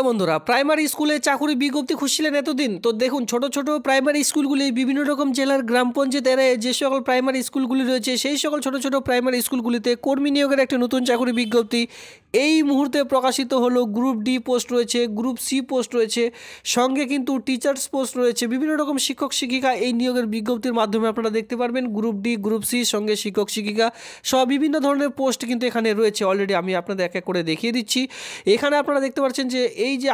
বন্ধুরা, প্রাইমারি স্কুলে চাকুরি বিজ্ঞপ্তি খুঁজছিলেন এতদিন। তো দেখুন, ছোট ছোট প্রাইমারি স্কুলগুলি বিভিন্ন রকম জেলার গ্রাম পঞ্চায়েত এরিয়ায় যে সকল প্রাইমারি স্কুলগুলি রয়েছে, সেই সকল ছোট ছোট প্রাইমারি স্কুলগুলিতে কর্মী নিয়োগের একটা নতুন চাকুরি বিজ্ঞপ্তি এই মুহূর্তে প্রকাশিত হলো। গ্রুপ ডি পোস্ট রয়েছে, গ্রুপ সি পোস্ট রয়েছে, সঙ্গে কিন্তু টিচার্স পোস্ট রয়েছে। বিভিন্ন রকম শিক্ষক শিক্ষিকা এই নিয়োগের বিজ্ঞপ্তির মাধ্যমে আপনারা দেখতে পারবেন। গ্রুপ ডি, গ্রুপ সি, সঙ্গে শিক্ষক শিক্ষিকা সব বিভিন্ন ধরনের পোস্ট কিন্তু এখানে রয়েছে। অলরেডি আমি আপনাদের এক এক করে দেখিয়ে দিচ্ছি। এখানে আপনারা দেখতে পাচ্ছেন যে এই যে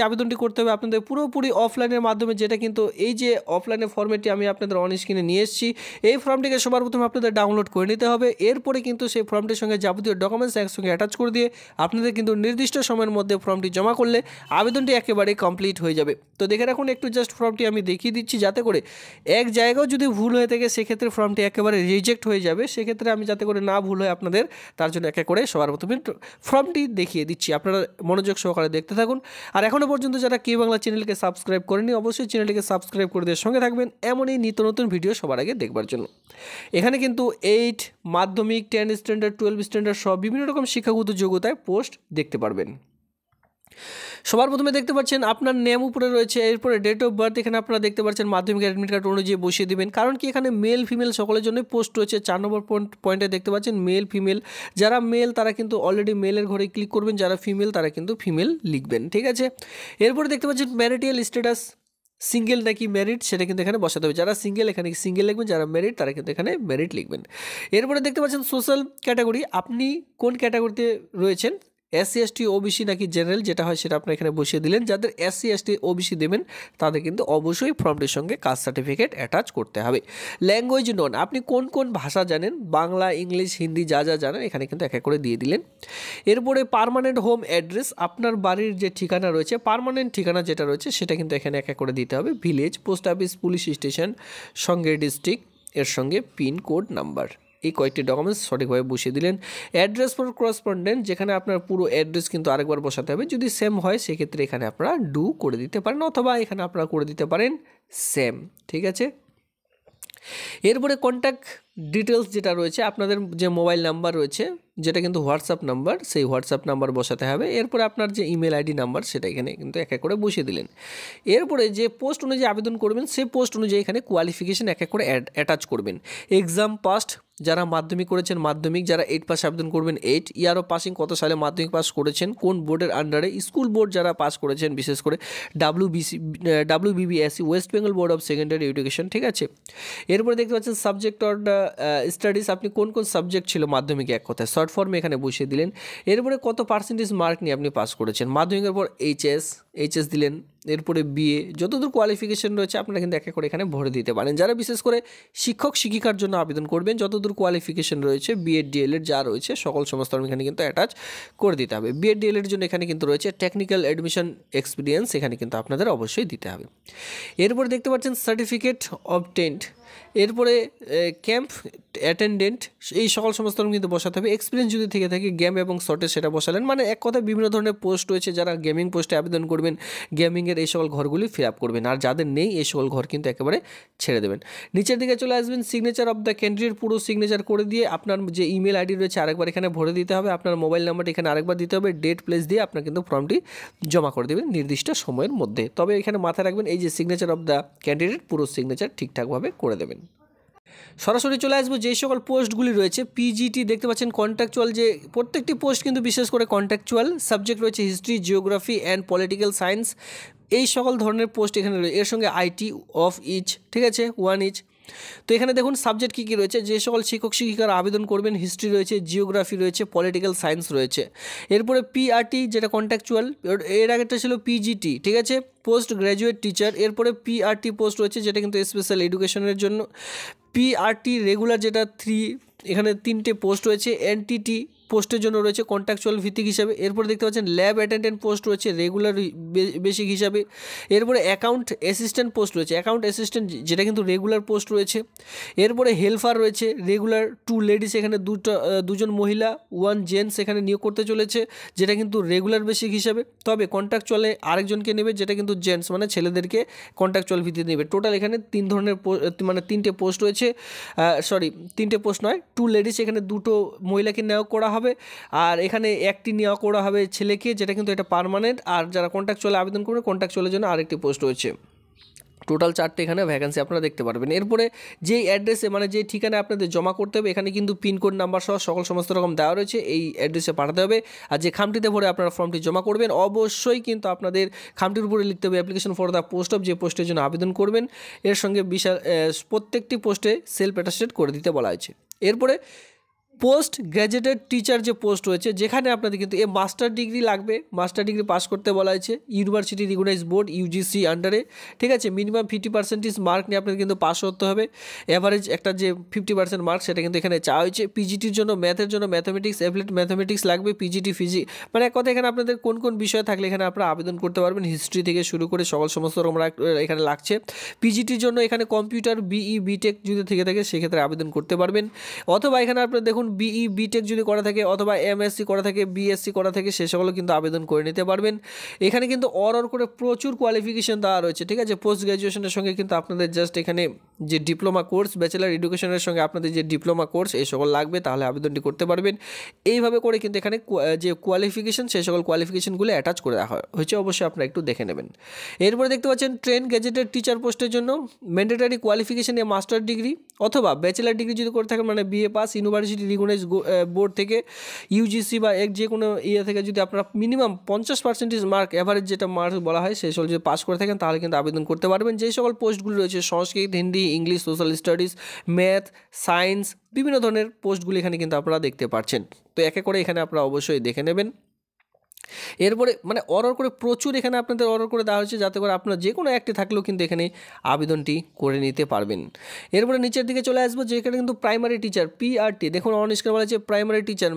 আবেদনটি করতে হবে আপনাদের পুরোপুরি অফলাইনের মাধ্যমে, যেটা কিন্তু এই যে অফলাইনের ফর্মেটটি আমি আপনাদের অন স্ক্রিনে নিয়ে এসেছি। এই ফর্মটিকে সবার প্রথমে আপনাদের ডাউনলোড করে নিতে হবে। এরপরে কিন্তু সেই ফর্মটির সঙ্গে যাবতীয় ডকুমেন্টস একসঙ্গে অ্যাটাচ করে দিয়ে আপনাদের কিন্তু নির্দিষ্ট সময়ের মধ্যে ফর্মটি জমা করলে আবেদনটি একেবারে কমপ্লিট হয়ে যাবে। তো দেখে রাখুন, একটু জাস্ট ফর্মটি আমি দেখিয়ে দিচ্ছি, যাতে করে এক জায়গাও যদি ভুল হয়ে থাকে সেক্ষেত্রে ফর্মটি একেবারে রিজেক্ট হয়ে যাবে। সেক্ষেত্রে আমি যাতে করে না ভুল হয় আপনাদের, তার জন্য এক এক করে সবার প্রথমে ফর্মটি দেখিয়ে দিচ্ছি। আপনারা মনোযোগ সহকারে দেখতে থাকুন। আর এখনও পর্যন্ত যারা কে বাংলা চ্যানেলকে সাবস্ক্রাইব করেনি, অবশ্যই চ্যানেলটিকে সাবস্ক্রাইব করে দিয়ে সঙ্গে থাকবেন এমনই নিত্য নতুন ভিডিও সবার আগে দেখবার জন্য। এখানে কিন্তু 8 মাধ্যমিক, 10 স্ট্যান্ডার্ড, 12 স্ট্যান্ডার্ড সব বিভিন্ন রকম শিক্ষাগত যোগ্যতায় পোস্ট দেখতে পারবেন। সবার প্রথমে দেখতে পাচ্ছেন আপনার নেম উপরে রয়েছে, এরপরে ডেট অফ বার্থ এখানে আপনারা দেখতে পাচ্ছেন মাধ্যমিক অ্যাডমিট কার্ড অনুযায়ী বসিয়ে দেবেন। কারণ কি, এখানে মেল ফিমেল সকলের জন্য পোস্ট রয়েছে। 4 নম্বর পয়েন্টে দেখতে পাচ্ছেন মেল ফিমেল। যারা মেল তারা কিন্তু অলরেডি মেলের ঘরে ক্লিক করবেন, যারা ফিমেল তারা কিন্তু ফিমেল লিখবেন, ঠিক আছে। এরপরে দেখতে পাচ্ছেন ম্যারিটাল স্ট্যাটাস, সিঙ্গেল নাকি ম্যারিড সেটা কিন্তু এখানে বসাতে হবে। যারা সিঙ্গেল এখানে সিঙ্গেল লিখবেন, যারা ম্যারিড তারা কিন্তু এখানে ম্যারিড লিখবেন। এরপরে দেখতে পাচ্ছেন সোশ্যাল ক্যাটাগরি, আপনি কোন ক্যাটাগরিতে রয়েছেন, এসসি এসটি ওবিসি নাকি জেনারেল, যেটা হয় সেটা আপনার এখানে বসিয়ে দিলেন। যাদের এসসি এসটি ওবিসি দেবেন তাদের কিন্তু অবশ্যই ফর্মটির সঙ্গে কাস্ট সার্টিফিকেট অ্যাটাচ করতে হবে। ল্যাঙ্গুয়েজ নন, আপনি কোন কোন ভাষা জানেন, বাংলা, ইংলিশ, হিন্দি যা যা জানেন এখানে কিন্তু এক এক করে দিয়ে দিলেন। এরপরে পার্মানেন্ট হোম অ্যাড্রেস, আপনার বাড়ির যে ঠিকানা রয়েছে, পার্মানেন্ট ঠিকানা যেটা রয়েছে সেটা কিন্তু এখানে এক এক করে দিতে হবে। Village, post office, police station, সঙ্গে ডিস্ট্রিক্ট, এর সঙ্গে পিন কোড নাম্বার, এই কয়েকটি ডকুমেন্টস সঠিকভাবে বসিয়ে দিলেন। অ্যাড্রেস ফর করসপন্ডেন্ট, যেখানে আপনার পুরো অ্যাড্রেস কিন্তু আরেকবার বসাতে হবে। যদি সেম হয় সেক্ষেত্রে এখানে আপনারা ডু করে দিতে পারেন, অথবা এখানে আপনারা করে দিতে পারেন সেম, ঠিক আছে। এরপরে কন্ট্যাক্ট ডিটেলস যেটা রয়েছে, আপনাদের যে মোবাইল নাম্বার রয়েছে যেটা কিন্তু হোয়াটসঅ্যাপ নাম্বার, সেই হোয়াটসঅ্যাপ নাম্বার বসাতে হবে। এরপরে আপনার যে ইমেল আইডি নাম্বার সেটা এখানে কিন্তু এক এক করে বসিয়ে দিলেন। এরপরে যে পোস্ট অনুযায়ী আবেদন করবেন সেই পোস্ট অনুযায়ী এখানে কোয়ালিফিকেশন এক এক করে অ্যাটাচ করবেন। এক্সাম পাস্ট, যারা মাধ্যমিক করেছেন মাধ্যমিক, যারা 8 পাস আবেদন করবেন 8, ইয়ার অফ পাসিং কত সালে মাধ্যমিক পাস করেছেন, কোন বোর্ডের আন্ডারে, স্কুল বোর্ড যারা পাস করেছেন বিশেষ করে WBBSE, West Bengal board of secondary education, ঠিক আছে। এরপরে দেখতে পাচ্ছেন সাবজেক্ট অর স্টাডিজ, আপনি কোন কোন সাবজেক্ট ছিল মাধ্যমিকে এক কথায় শর্ট ফর্মে এখানে বসিয়ে দিলেন। এরপরে কত পার্সেন্টেজ মার্ক নিয়ে আপনি পাস করেছেন, মাধ্যমিকের পর এইচএস দিলেন। এরপরে বিএ, যতদূর কোয়ালিফিকেশন রয়েছে আপনারা কিন্তু এক এক করে এখানে ভরে দিতে পারেন। যারা বিশেষ করে শিক্ষক শিক্ষিকার জন্য আবেদন করবেন, যতদূর কোয়ালিফিকেশন রয়েছে বিএড ডিএলএড যা রয়েছে সকল সমস্ত এখানে কিন্তু অ্যাটাচ করে দিতে হবে। বিএড ডিএলএড জন্য এখানে কিন্তু রয়েছে টেকনিক্যাল অ্যাডমিশন এক্সপিরিয়েন্স, এখানে কিন্তু আপনাদের অবশ্যই দিতে হবে। এরপরে দেখতে পাচ্ছেন সার্টিফিকেট অবটেন্ড, এরপরে ক্যাম্প অ্যাটেন্ডেন্ট, এই সকল সমস্ত কিন্তু বসাতে হবে। এক্সপিরিয়েন্স যদি থেকে থাকে গেম এবং শর্টে সেটা বসালেন। মানে এক কথায় বিভিন্ন ধরনের পোস্ট রয়েছে, যারা গেমিং পোস্টে আবেদন করবেন গেমিংয়ের এই সকল ঘরগুলি ফিল আপ করবেন, আর যাদের নেই এই সকল ঘর কিন্তু একেবারে ছেড়ে দেবেন। নিচের দিকে চলে আসবেন, সিগনেচার অফ দ্য ক্যান্ডিডেট, পুরো সিগনেচার করে দিয়ে আপনার যে ইমেল আইডি রয়েছে আরেকবার এখানে ভরে দিতে হবে, আপনার মোবাইল নাম্বারটা এখানে আরেকবার দিতে হবে, ডেট প্লেস দিয়ে আপনার কিন্তু ফর্মটি জমা করে দেবেন নির্দিষ্ট সময়ের মধ্যে। তবে এখানে মাথায় রাখবেন এই যে সিগনেচার অফ দ্য ক্যান্ডিডেট, পুরো সিগনেচার ঠিকঠাকভাবে করে দেবেন। সরাসরি চলে আসবো যেই সকল পোস্টগুলি রয়েছে। পিজিটি দেখতে পাচ্ছেন কন্ট্রাকচুয়াল, যে প্রত্যেকটি পোস্ট কিন্তু বিশেষ করে কন্ট্রাকচুয়াল। সাবজেক্ট রয়েছে history, geography and political science, এই সকল ধরনের পোস্ট এখানে রয়েছে। এর সঙ্গে আইটি অফ ইচ, ঠিক আছে, 1 ইচ। তো এখানে দেখুন সাবজেক্ট কী কী রয়েছে, যে সকল শিক্ষক শিক্ষিকারা আবেদন করবেন, হিস্ট্রি রয়েছে, জিওগ্রাফি রয়েছে, পলিটিক্যাল সায়েন্স রয়েছে। এরপরে পিআরটি যেটা কন্ট্রাকচুয়াল, এর আগেরটা ছিল পিজিটি, ঠিক আছে, পোস্ট গ্র্যাজুয়েট টিচার। এরপরে পিআরটি পোস্ট রয়েছে যেটা কিন্তু স্পেশাল এডুকেশনের জন্য। পিআরটি রেগুলার যেটা 3, এখানে 3টে পোস্ট রয়েছে। এনটিটি পোস্টের জন্য রয়েছে কন্ট্রাকচুয়াল ভিত্তিক হিসাবে। এরপরে দেখতে পাচ্ছেন ল্যাব অ্যাটেন্ডেন্ট পোস্ট রয়েছে রেগুলার বেসিক হিসাবে। এরপরে অ্যাকাউন্ট অ্যাসিস্ট্যান্ট পোস্ট রয়েছে, অ্যাকাউন্ট অ্যাসিস্ট্যান্ট যেটা কিন্তু রেগুলার পোস্ট রয়েছে। এরপরে হেল্পার রয়েছে রেগুলার 2 লেডিস, এখানে 2জন মহিলা 1 জেন্টস এখানে নিয়োগ করতে চলেছে, যেটা কিন্তু রেগুলার বেসিক হিসাবে। তবে কন্ট্রাকচুয়ালে আরেকজনকে নেবে, যেটা কিন্তু জেন্টস, মানে ছেলেদেরকে কন্ট্রাকচুয়াল ভিত্তিতে নেবে। টোটাল এখানে 3 ধরনের মানে 3টে পোস্ট রয়েছে, 3টে পোস্ট নয়, 2 লেডিস, এখানে 2টো মহিলাকে নেওয়া করা হবে, আর এখানে একটি নেওয়া করা হবে ছেলেকে, যেটা কিন্তু এটা পার্মানেন্ট। আর যারা কন্ট্রাকচুয়ালে আবেদন করবে, কন্ট্রাকচুয়ালের জন্য আরেকটি পোস্ট রয়েছে। টোটাল 4টে এখানে ভ্যাকেন্সি আপনারা দেখতে পারবেন। এরপরে যেই অ্যাড্রেসে মানে যে ঠিকানায় আপনাদের জমা করতে হবে, এখানে কিন্তু পিনকোড নাম্বার সহ সকল সমস্ত রকম দেওয়া রয়েছে, এই অ্যাড্রেসে পাঠাতে হবে। আর যে খামটিতে ভরে আপনারা ফর্মটি জমা করবেন, অবশ্যই কিন্তু আপনাদের খামটির উপরে লিখতে হবে application for the post of, যে পোস্টের জন্য আবেদন করবেন। এর সঙ্গে বিশাল প্রত্যেকটি পোস্টে সেলফ অ্যাটাস্টেড করে দিতে বলা হয়েছে। এরপরে পোস্ট গ্র্যাজুয়েটেড টিচার যে পোস্ট রয়েছে, যেখানে আপনাদের কিন্তু মাস্টার ডিগ্রি লাগবে, মাস্টার ডিগ্রি পাস করতে বলা হয়েছে ইউনিভার্সিটি রিকগনাইজ বোর্ড ইউজিসি আন্ডারে, ঠিক আছে। মিনিমাম 50% মার্ক নিয়ে আপনাদের কিন্তু পাস করতে হবে। অ্যাভারেজ একটা যে 50% মার্ক সেটা কিন্তু এখানে চাওয়া হয়েছে। পিজিটির জন্য ম্যাথের জন্য ম্যাথামেটিক্স, অ্যাপ্লাইড ম্যাথামেটিক্স লাগবে। পিজিটি মানে এক কথা এখানে আপনাদের কোন কোন বিষয় থাকলে এখানে আপনারা আবেদন করতে পারবেন, হিস্ট্রি থেকে শুরু করে সকল সমস্ত রকম এখানে লাগছে। পিজিটির জন্য এখানে কম্পিউটার বিই বিটেক যদি থেকে থাকে সেক্ষেত্রে আবেদন করতে পারবেন, অথবা এখানে আপনারা দেখুন বিই বিটেক যদি করা থাকে, অথবা এমএসসি করা থাকে, বিএসসি করা থাকে, সে সকলও কিন্তু আবেদন করে নিতে পারবেন। এখানে কিন্তু অর করে প্রচুর কোয়ালিফিকেশন দেওয়া রয়েছে, ঠিক আছে। পোস্ট গ্র্যাজুয়েশনের সঙ্গে কিন্তু আপনাদের জাস্ট এখানে যে ডিপ্লোমা কোর্স, ব্যাচেলার এডুকেশনের সঙ্গে আপনাদের যে ডিপ্লোমা কোর্স এই সকল লাগবে, তাহলে আবেদনটি করতে পারবেন। এইভাবে করে কিন্তু এখানে যে কোয়ালিফিকেশন সেই সকল কোয়ালিফিকেশনগুলো অ্যাটাচ করে রাখা হয়েছে, অবশ্যই আপনারা একটু দেখে নেবেন। এরপরে দেখতে পাচ্ছেন ট্রেন গ্যাজেটেড টিচার পোস্টের জন্য ম্যান্ডেটারি কোয়ালিফিকেশন এ মাস্টার ডিগ্রি অথবা ব্যাচেলার ডিগ্রি যদি করে থাকেন, মানে BA pass university recognise board থেকে, ইউজিসি বা যে কোনো ইয়ে থেকে যদি আপনারা মিনিমাম 50% মার্ক, অ্যাভারেজ যেটা মার্ক বলা হয় সেই সকল যদি পাস করে থাকেন, তাহলে কিন্তু আবেদন করতে পারবেন। যেই সকল পোস্টগুলি রয়েছে Sanskrit, Hindi, English, social studies, math, science, বিভিন্ন ধরনের পোস্টগুলি এখানে কিন্তু আপনারা দেখতে পাচ্ছেন। তো একে করে এখানে আপনারা অবশ্যই দেখে নেবেন। এরপরে মানে অর্ডার করে প্রচুর এখানে আপনাদের অর্ডার করে দেওয়া হয়েছে, যাতে করে আপনার যে কোনো একটি থাকলেও কিন্তু এখানে আবেদনটি করে নিতে পারবেন। এরপরে নিচের দিকে চলে আসবো, যেখানে কিন্তু প্রাইমারি টিচার পিআরটি, দেখুন অন স্ক্রিন বলা হচ্ছে প্রাইমারি টিচার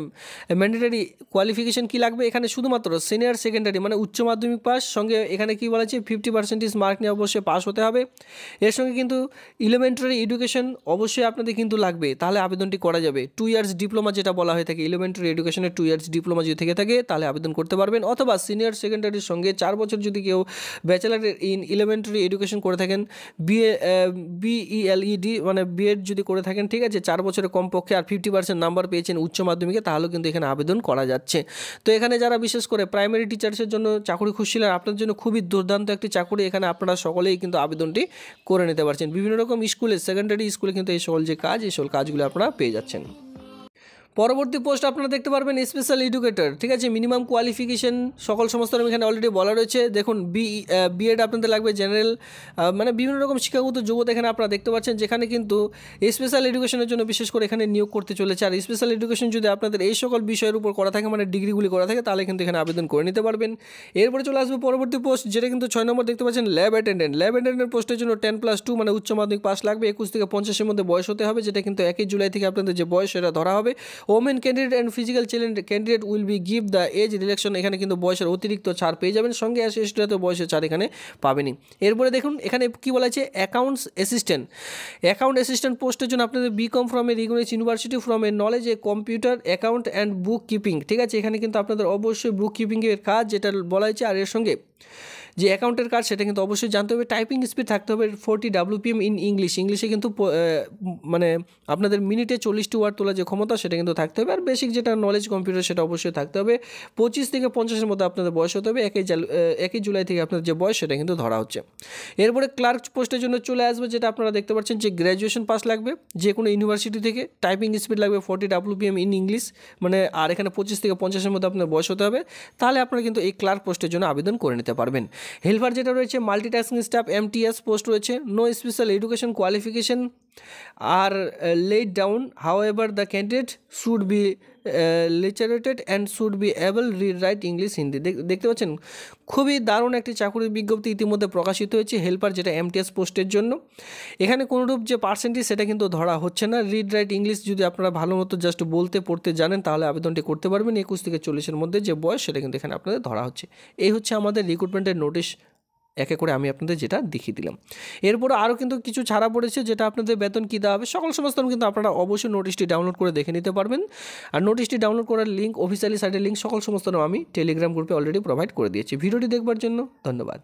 ম্যান্ডেটারি কোয়ালিফিকেশন কী লাগবে, এখানে শুধুমাত্র সিনিয়র সেকেন্ডারি মানে উচ্চ মাধ্যমিক পাস, সঙ্গে এখানে কী বলা হচ্ছে 50% মার্ক নিয়ে অবশ্যই পাস হতে হবে। এর সঙ্গে কিন্তু এলিমেন্টারি এডুকেশন অবশ্যই আপনাদের কিন্তু লাগবে, তাহলে আবেদনটি করা যাবে। 2 ইয়ার্স ডিপ্লোমা যেটা বলা হয়ে থাকে, এলিমেন্টারি এডুকেশনের 2 ইয়ার্স ডিপ্লোমা যদি থেকে থাকে তাহলে আবেদন করতে পারবেন, অথবা সিনিয়র সেকেন্ডারির সঙ্গে 4 বছর যদি কেউ ব্যাচেলার ইন এলিমেন্টারি এডুকেশন করে থাকেন, বিএলইডি মানে বিএড যদি করে থাকেন, ঠিক আছে, 4 বছরের কমপক্ষে, আর 50% নাম্বার পেয়েছেন উচ্চ মাধ্যমিকে, তাহলেও কিন্তু এখানে আবেদন করা যাচ্ছে। তো এখানে যারা বিশেষ করে প্রাইমারি টিচার্সের জন্য চাকরি খুঁজছিলেন, আপনার জন্য খুবই দুর্দান্ত একটি চাকরি, এখানে আপনারা সকলেই কিন্তু আবেদনটি করে নিতে পারছেন। বিভিন্ন রকম স্কুলে, সেকেন্ডারি স্কুলে কিন্তু এই সকল যে কাজ, এই সকল কাজগুলো আপনারা পেয়ে যাচ্ছেন। পরবর্তী পোস্ট আপনারা দেখতে পারবেন স্পেশাল এডুকেটর, ঠিক আছে। মিনিমাম কোয়ালিফিকেশন সকল সমস্ত এখানে অলরেডি বলা রয়েছে। দেখুন বিএড আপনাদের লাগবে, জেনারেল মানে বিভিন্ন রকম শিক্ষাগত যোগ্যতা এখানে আপনারা দেখতে পাচ্ছেন, যেখানে কিন্তু স্পেশাল এডুকেশনের জন্য বিশেষ করে এখানে নিয়োগ করতে চলেছে। আর স্পেশাল এডুকেশন যদি আপনাদের এই সকল বিষয়ের উপর করা থাকে, মানে ডিগ্রিগুলি করা থাকে, তাহলে কিন্তু এখানে আবেদন করে নিতে পারবেন। এরপরে চলে আসবে পরবর্তী পোস্ট, যেটা কিন্তু 6 নম্বর দেখতে পাচ্ছেন ল্যাব অ্যাটেন্ডেন্ট। ল্যাব অ্যাটেন্ডেন্ট পোস্টের জন্য 10+2 মানে উচ্চ মাধ্যমিক পাস লাগবে, 21 থেকে 50-এর মধ্যে বয়স হতে হবে, যেটা কিন্তু 1 জুলাই থেকে আপনাদের যে বয়স সেটা ধরা হবে। Women candidate and physical challenge candidate will be give the age relaxation, এখানে কিন্তু বয়সের অতিরিক্ত ছাড় পেয়ে যাবেন, সঙ্গে অ্যাসিস্ট্যান্ট বয়সের ছাড় এখানে পাবেনি। এরপরে দেখুন এখানে কি বলা আছে, অ্যাকাউন্ট অ্যাসিস্ট্যান্ট পোস্টের জন্য আপনাদের BCom from a recognised university from a knowledge a computer account and book keeping, ঠিক আছে। এখানে কিন্তু আপনাদের অবশ্যই বুক কিপিংয়ের কাজ যেটা বলা হয়েছে, আর এর সঙ্গে যে অ্যাকাউন্টের কাজ সেটা কিন্তু অবশ্যই জানতে হবে। টাইপিং স্পিড থাকতে হবে 40 WPM ইন ইংলিশে কিন্তু মানে আপনাদের মিনিটে 40টি ওয়ার্ড তোলার যে ক্ষমতা সেটা কিন্তু থাকতে হবে। আর বেসিক যেটা নলেজ কম্পিউটার সেটা অবশ্যই থাকতে হবে। 25 থেকে 50-এর মধ্যে আপনাদের বয়স হতে হবে। 1 জুলাই থেকে আপনাদের যে বয়স সেটা কিন্তু ধরা হচ্ছে। এরপরে ক্লার্ক পোস্টের জন্য চলে আসবে, যেটা আপনারা দেখতে পাচ্ছেন যে গ্র্যাজুয়েশন পাস লাগবে যে কোনো ইউনিভার্সিটি থেকে, টাইপিং স্পিড লাগবে 40 WPM ইন ইংলিশ মানে, আর এখানে 25 থেকে 50-এর মধ্যে আপনার বয়স হতে হবে, তাহলে আপনারা কিন্তু এই ক্লার্ক পোস্টের জন্য আবেদন করে নিতে পারবেন। হেল্পার যেটা রয়েছে মাল্টিটাস্কিং স্টাফ MTS পোস্ট রয়েছে, no special education qualification R laid down, however the candidate should be literated and should be able read write English Hindi. দেখতে পাচ্ছেন খুবই দারুণ একটি চাকরির বিজ্ঞপ্তি ইতিমধ্যে প্রকাশিত হয়েছে হেল্পার যেটা MTS পোস্টের জন্য। এখানে কোনোরূপ যে পার্সেন্টেজ সেটা কিন্তু ধরা হচ্ছে না। রিড রাইট ইংলিশ যদি আপনারা ভালো মতো জাস্ট বলতে পড়তে জানেন তাহলে আবেদনটি করতে পারবেন। 21 থেকে 40-এর মধ্যে যে বয়স সেটা কিন্তু এখানে আপনাদের ধরা হচ্ছে। এই হচ্ছে আমাদের রিক্রুটমেন্টের নোটিশ, একে করে আমি আপনাদের যেটা দেখিয়ে দিলাম। এরপরে আরও কিন্তু কিছু ছাড়া পড়েছে, যেটা আপনাদের বেতন কী দেওয়া হবে সকল সমস্ত কিন্তু আপনারা অবশ্যই নোটিশটি ডাউনলোড করে দেখে নিতে পারবেন। আর নোটিশটি ডাউনলোড করার লিঙ্ক, অফিসিয়ালি সাইটের লিঙ্ক সকল সমস্ত আমি টেলিগ্রাম গ্রুপে অলরেডি প্রোভাইড করে দিয়েছি। ভিডিওটি দেখবার জন্য ধন্যবাদ।